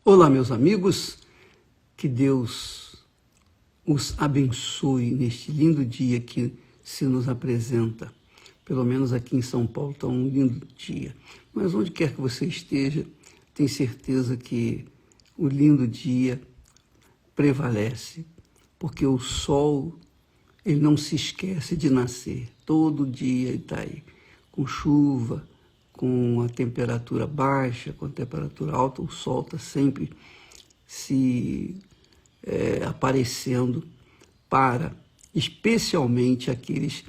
Olá, meus amigos, que Deus os abençoe neste lindo dia que se nos apresenta. Pelo menos aqui em São Paulo está um lindo dia. Mas onde quer que você esteja, tenha certeza que o lindo dia prevalece, porque o sol, ele não se esquece de nascer. Todo dia ele está aí, com chuva, com a temperatura baixa, com a temperatura alta, o sol está sempre se aparecendo para, especialmente, aqueles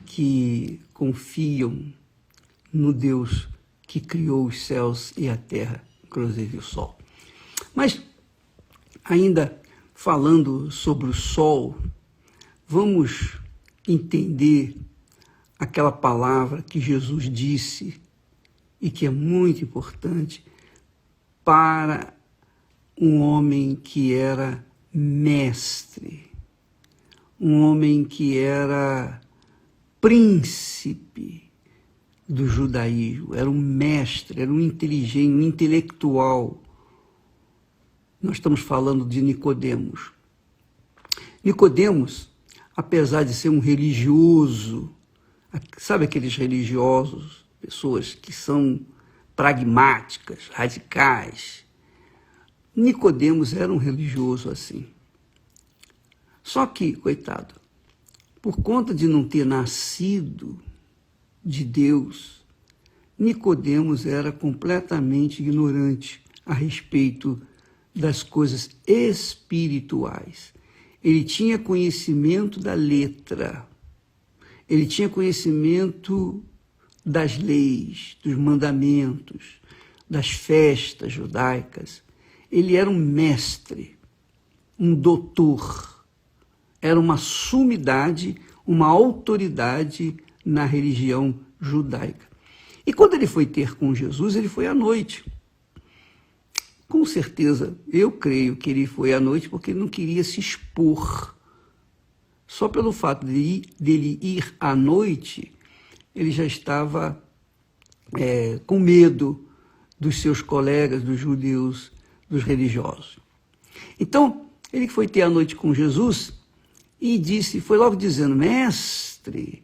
que confiam no Deus que criou os céus e a terra, inclusive o sol. Mas, ainda falando sobre o sol, vamos entender aquela palavra que Jesus disse e que é muito importante para um homem que era mestre, um homem que era príncipe do judaísmo, era um mestre, era um inteligente, um intelectual. Nós estamos falando de Nicodemos. Nicodemos, apesar de ser um religioso, sabe aqueles religiosos, pessoas que são pragmáticas, radicais, Nicodemos era um religioso assim. Só que, coitado, por conta de não ter nascido de Deus, Nicodemos era completamente ignorante a respeito das coisas espirituais. Ele tinha conhecimento da letra, ele tinha conhecimento das leis, dos mandamentos, das festas judaicas. Ele era um mestre, um doutor, era uma sumidade, uma autoridade na religião judaica. E quando ele foi ter com Jesus, ele foi à noite. Com certeza, eu creio que ele foi à noite porque ele não queria se expor. Só pelo fato dele ir à noite, ele já estava com medo dos seus colegas, dos judeus, dos religiosos. Então, ele foi ter a noite com Jesus e disse, foi logo dizendo, mestre,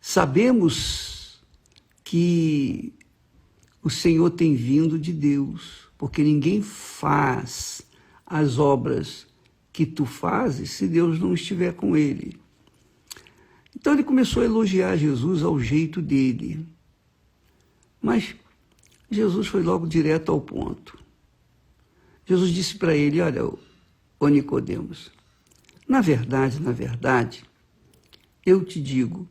sabemos que o Senhor tem vindo de Deus, porque ninguém faz as obras que tu fazes se Deus não estiver com ele. Então ele começou a elogiar Jesus ao jeito dele. Mas Jesus foi logo direto ao ponto. Jesus disse para ele, olha, ô Nicodemos, na verdade, eu te digo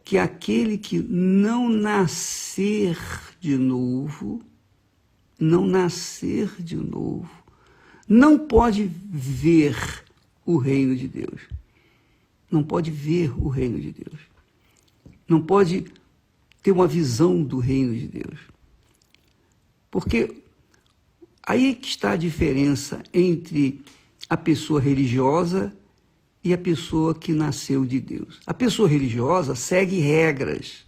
que aquele que não nascer de novo, não pode ver o reino de Deus. Não pode ver o reino de Deus. Não pode ter uma visão do reino de Deus. Porque aí é que está a diferença entre a pessoa religiosa e a pessoa que nasceu de Deus. A pessoa religiosa segue regras,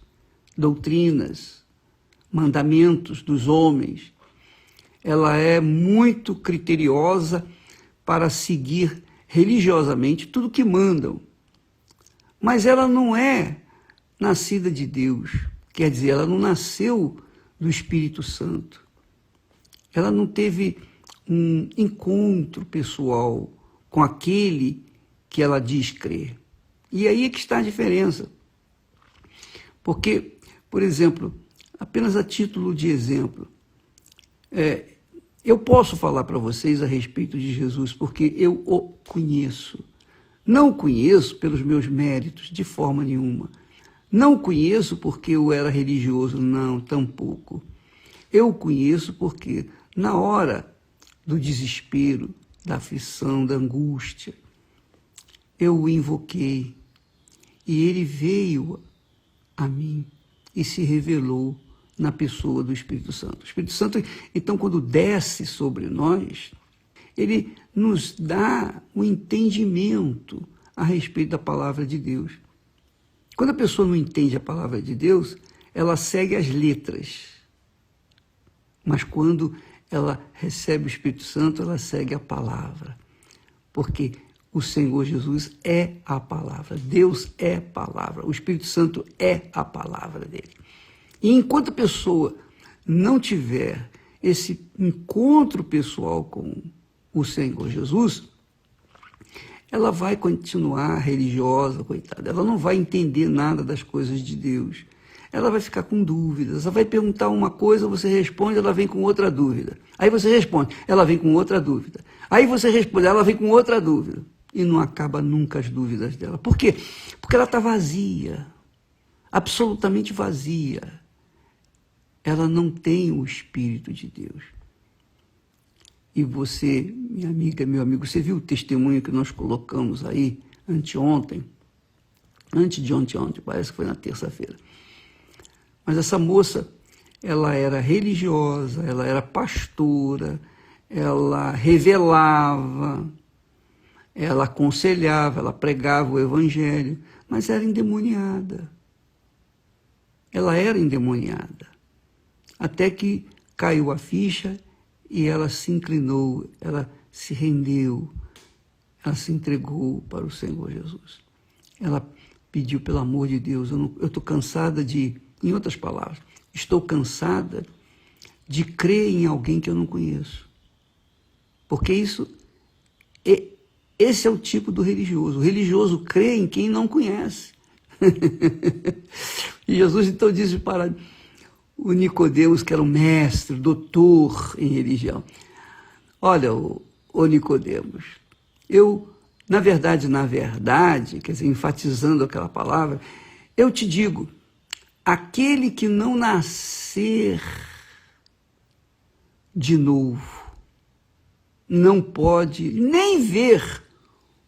doutrinas, mandamentos dos homens. Ela é muito criteriosa para seguir religiosamente tudo que mandam. Mas ela não é nascida de Deus, quer dizer, ela não nasceu do Espírito Santo. Ela não teve um encontro pessoal com aquele que ela diz crer. E aí é que está a diferença. Porque, por exemplo, apenas a título de exemplo, eu posso falar para vocês a respeito de Jesus porque eu o conheço. Não o conheço pelos meus méritos, de forma nenhuma. Não o conheço porque eu era religioso, não, tampouco. Eu o conheço porque, na hora do desespero, da aflição, da angústia, eu o invoquei e ele veio a mim e se revelou na pessoa do Espírito Santo. O Espírito Santo, então, quando desce sobre nós, ele nos dá um entendimento a respeito da palavra de Deus. Quando a pessoa não entende a palavra de Deus, ela segue as letras. Mas quando ela recebe o Espírito Santo, ela segue a palavra. Porque o Senhor Jesus é a palavra, Deus é a palavra, o Espírito Santo é a palavra dele. E enquanto a pessoa não tiver esse encontro pessoal com o Senhor Jesus, ela vai continuar religiosa, coitada. Ela não vai entender nada das coisas de Deus. Ela vai ficar com dúvidas. Ela vai perguntar uma coisa, você responde, ela vem com outra dúvida. Aí você responde, ela vem com outra dúvida. Aí você responde, ela vem com outra dúvida. E não acaba nunca as dúvidas dela. Por quê? Porque ela está vazia, absolutamente vazia. Ela não tem o Espírito de Deus. E você, minha amiga, meu amigo, você viu o testemunho que nós colocamos aí anteontem? Antes de ontem, parece que foi na terça-feira. Mas essa moça, ela era religiosa, ela era pastora, ela revelava, ela aconselhava, ela pregava o evangelho, mas era endemoniada. Ela era endemoniada. Até que caiu a ficha e ela se inclinou, ela se rendeu, ela se entregou para o Senhor Jesus. Ela pediu, pelo amor de Deus, eu estou cansada em outras palavras, estou cansada de crer em alguém que eu não conheço. Porque esse é o tipo do religioso. O religioso crê em quem não conhece. E Jesus então disse para o Nicodemos, que era um mestre, doutor em religião: olha, o Nicodemos, eu, na verdade, quer dizer, enfatizando aquela palavra, eu te digo, aquele que não nascer de novo não pode nem ver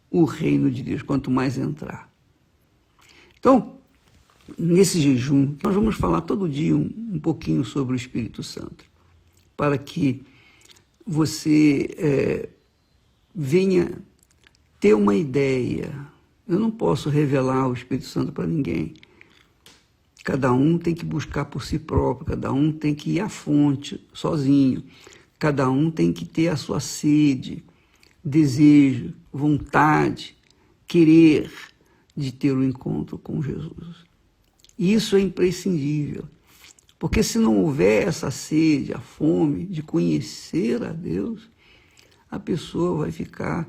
o reino de Deus, quanto mais entrar. Então, nesse jejum, nós vamos falar todo dia um pouquinho sobre o Espírito Santo, para que você venha ter uma ideia. Eu não posso revelar o Espírito Santo para ninguém. Cada um tem que buscar por si próprio, cada um tem que ir à fonte sozinho, cada um tem que ter a sua sede, desejo, vontade, querer de ter o encontro com Jesus. Isso é imprescindível, porque se não houver essa sede, a fome de conhecer a Deus, a pessoa vai ficar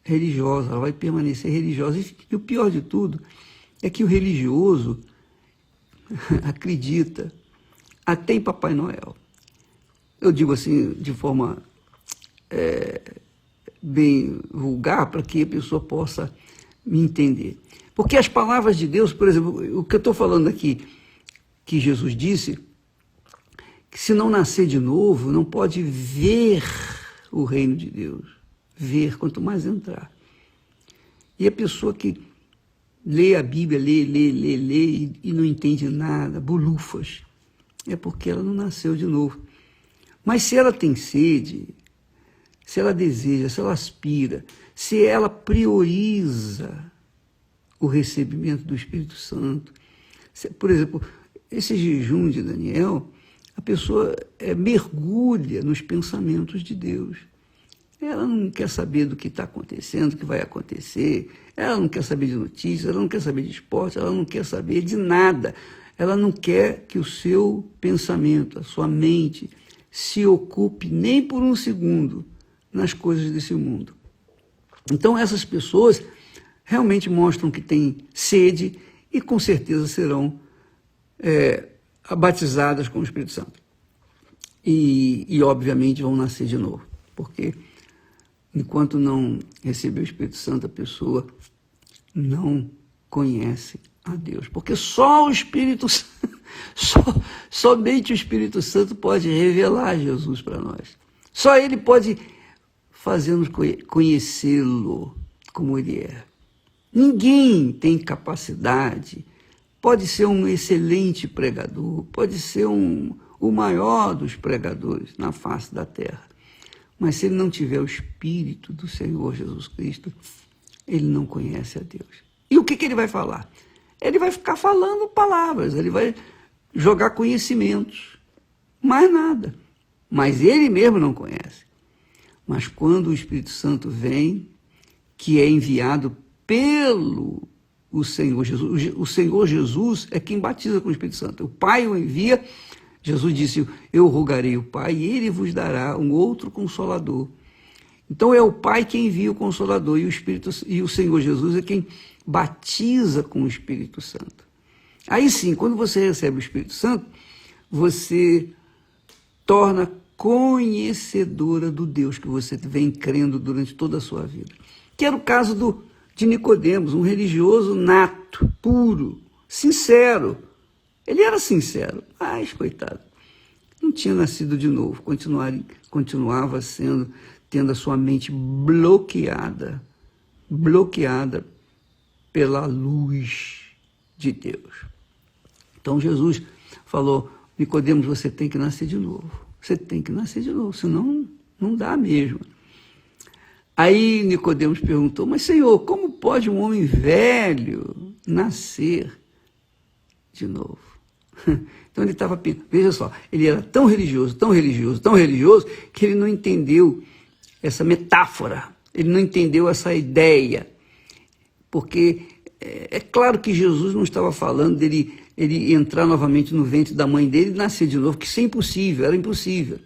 religiosa, ela vai permanecer religiosa. E o pior de tudo é que o religioso acredita até em Papai Noel. Eu digo assim de forma bem vulgar, para que a pessoa possa me entender. Porque as palavras de Deus, por exemplo, o que eu estou falando aqui, que Jesus disse, que se não nascer de novo, não pode ver o reino de Deus. Ver, quanto mais entrar. E a pessoa que lê a Bíblia, lê e não entende nada, bolufas, é porque ela não nasceu de novo. Mas se ela tem sede, se ela deseja, se ela aspira, se ela prioriza o recebimento do Espírito Santo, por exemplo, esse jejum de Daniel, a pessoa mergulha nos pensamentos de Deus. Ela não quer saber do que está acontecendo, do que vai acontecer, ela não quer saber de notícias, ela não quer saber de esporte, ela não quer saber de nada. Ela não quer que o seu pensamento, a sua mente, se ocupe nem por um segundo nas coisas desse mundo. Então essas pessoas realmente mostram que têm sede e com certeza serão batizadas com o Espírito Santo. E obviamente vão nascer de novo, porque enquanto não receber o Espírito Santo, a pessoa não conhece a Deus. Porque só o Espírito Santo, somente o Espírito Santo pode revelar Jesus para nós. Só Ele pode fazer-nos conhecê-lo como Ele é. Ninguém tem capacidade, pode ser um excelente pregador, pode ser o maior dos pregadores na face da terra. Mas se ele não tiver o Espírito do Senhor Jesus Cristo, ele não conhece a Deus. E o que ele vai falar? Ele vai ficar falando palavras, ele vai jogar conhecimentos. Mais nada. mas ele mesmo não conhece. Mas quando o Espírito Santo vem, que é enviado pelo o Senhor Jesus, o Senhor Jesus é quem batiza com o Espírito Santo. O Pai o envia, Jesus disse, eu rogarei o Pai e ele vos dará um outro Consolador. Então é o Pai quem envia o Consolador e o Senhor Jesus é quem batiza com o Espírito Santo. Aí sim, quando você recebe o Espírito Santo, você torna conhecedora do Deus que você vem crendo durante toda a sua vida. Que era o caso de Nicodemos, um religioso nato, puro, sincero. Ele era sincero, mas, coitado, não tinha nascido de novo, continuava tendo a sua mente bloqueada pela luz de Deus. Então Jesus falou, Nicodemos, você tem que nascer de novo. Você tem que nascer de novo, senão não dá mesmo. Aí Nicodemos perguntou, mas Senhor, como pode um homem velho nascer de novo? Então ele estava pensando, veja só, ele era tão religioso, que ele não entendeu essa metáfora, ele não entendeu essa ideia, porque é claro que Jesus não estava falando dele ele entrar novamente no ventre da mãe dele e nascer de novo, que isso é impossível, era impossível.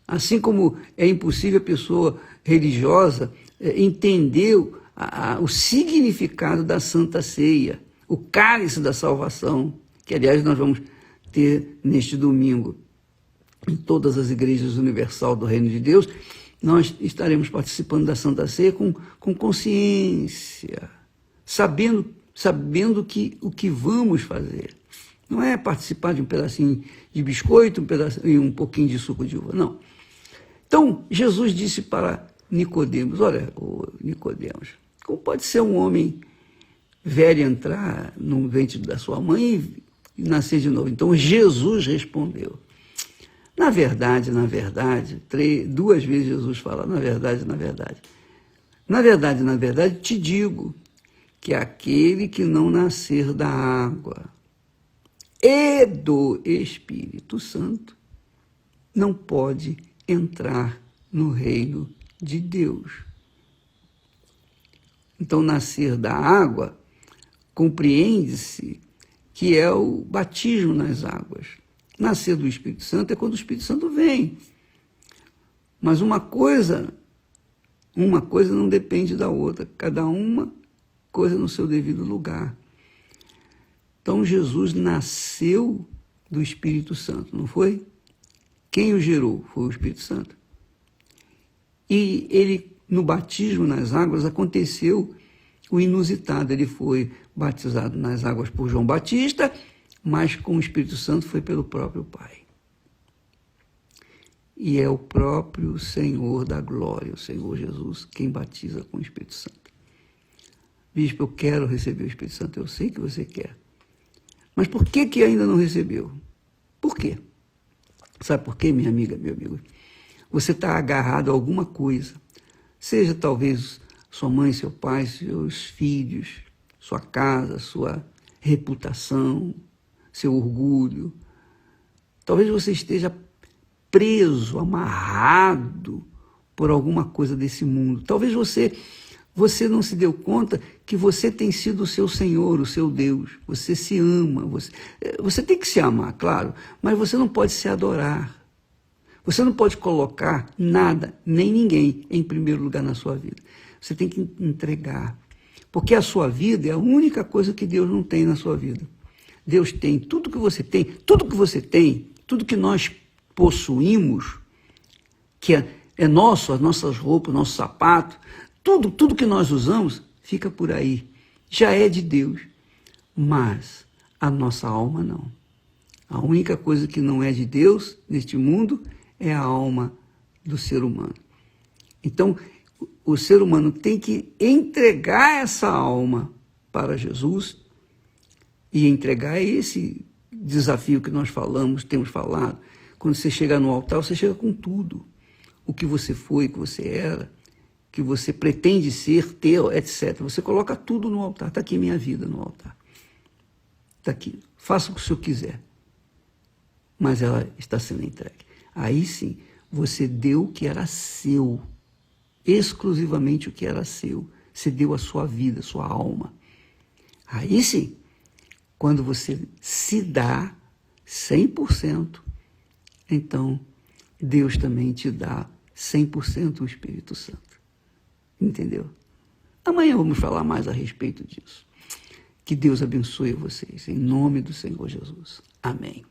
Assim como é impossível a pessoa religiosa entender o significado da Santa Ceia, o cálice da salvação, que aliás nós vamos ter neste domingo em todas as igrejas universal do Reino de Deus, nós estaremos participando da Santa Ceia com consciência, sabendo o que vamos fazer. Não é participar de um pedacinho de biscoito, e um pouquinho de suco de uva, não. Então, Jesus disse para Nicodemos, olha, Nicodemos, como pode ser um homem velho entrar no ventre da sua mãe e nascer de novo? Então, Jesus respondeu. Na verdade, duas vezes Jesus fala, na verdade, te digo que aquele que não nascer da água e do Espírito Santo não pode entrar no reino de Deus. Então, nascer da água compreende-se que é o batismo nas águas. Nascer do Espírito Santo é quando o Espírito Santo vem. Mas uma coisa não depende da outra, cada uma coisa no seu devido lugar. Então Jesus nasceu do Espírito Santo, não foi? Quem o gerou? Foi o Espírito Santo. E ele, no batismo nas águas, aconteceu o inusitado. Ele foi batizado nas águas por João Batista, mas com o Espírito Santo foi pelo próprio Pai. E é o próprio Senhor da glória, o Senhor Jesus, quem batiza com o Espírito Santo. Bispo, eu quero receber o Espírito Santo, eu sei que você quer. Mas por que ainda não recebeu? Por quê? Sabe por quê, minha amiga, meu amigo? Você está agarrado a alguma coisa. Seja talvez sua mãe, seu pai, seus filhos, sua casa, sua reputação, seu orgulho. Talvez você esteja preso, amarrado por alguma coisa desse mundo. Talvez você não se deu conta que você tem sido o seu Senhor, o seu Deus. Você se ama. Você tem que se amar, claro, mas você não pode se adorar. Você não pode colocar nada, nem ninguém, em primeiro lugar na sua vida. Você tem que entregar. Porque a sua vida é a única coisa que Deus não tem na sua vida. Deus tem tudo que você tem, tudo que nós possuímos, que é nosso, as nossas roupas, nosso sapato, tudo que nós usamos fica por aí. Já é de Deus, mas a nossa alma não. A única coisa que não é de Deus neste mundo é a alma do ser humano. Então, o ser humano tem que entregar essa alma para Jesus e entregar esse desafio que nós temos falado. Quando você chega no altar, você chega com tudo. O que você foi, o que você era, o que você pretende ser, ter, etc. Você coloca tudo no altar. Está aqui minha vida no altar. Está aqui. Faça o que o Senhor quiser. Mas ela está sendo entregue. Aí sim, você deu o que era seu, exclusivamente o que era seu. Você deu a sua vida, a sua alma. Aí sim, quando você se dá 100%, então Deus também te dá 100% o Espírito Santo. Entendeu? Amanhã vamos falar mais a respeito disso. Que Deus abençoe vocês, em nome do Senhor Jesus. Amém.